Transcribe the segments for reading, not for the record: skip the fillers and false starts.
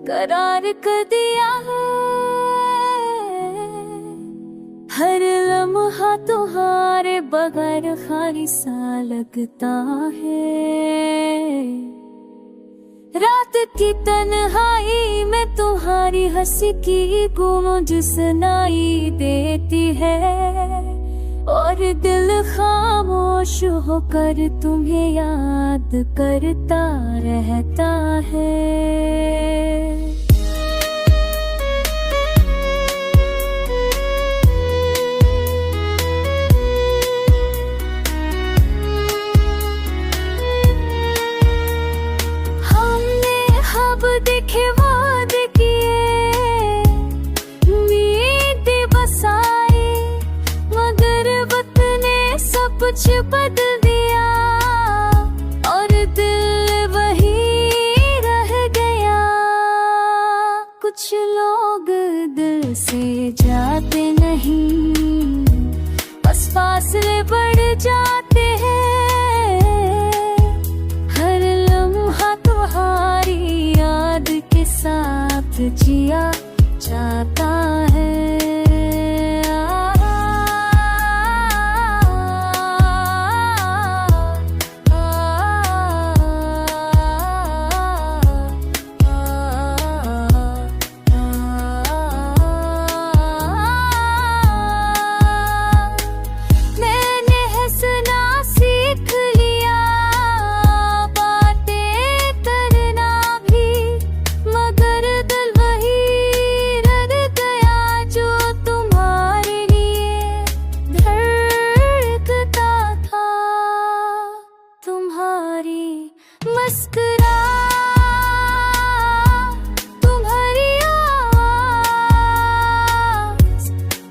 करार कर दिया है। हर लम्हा तुम्हारे बगैर खाली सा लगता है। रात की तन्हाई में तुम्हारी हंसी की गूंज सुनाई देती है, और दिल खामोश होकर तुम्हें याद करता रहता है। देखे वादे किए, उम्मीदें बसाई, मगर वक्त ने सब कुछ बदल दिया, और दिल वही रह गया। कुछ लोग दिल से जाते नहीं, बस फासले बढ़ जाते हैं। हर लम्हा तुम्हारी याद के साथ जिया जाता है। मैंने हंसना सीख लिया, बातें करना भी, मगर दिल वही रह गया जो तुम्हारे लिए धड़कता था। तुम्हारी मुस्कुराहट, तुम्हारी आवाज़,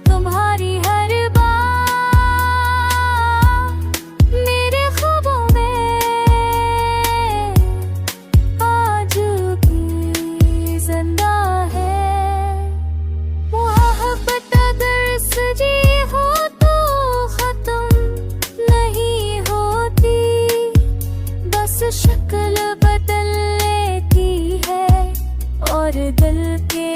तुम्हारी हर बात मेरे ख्वाबों में आज भी जिंदा है। मोहब्बत अगर सजी हो तो खत्म नहीं होती, बस शक्ल बदल लेती है, और दिल के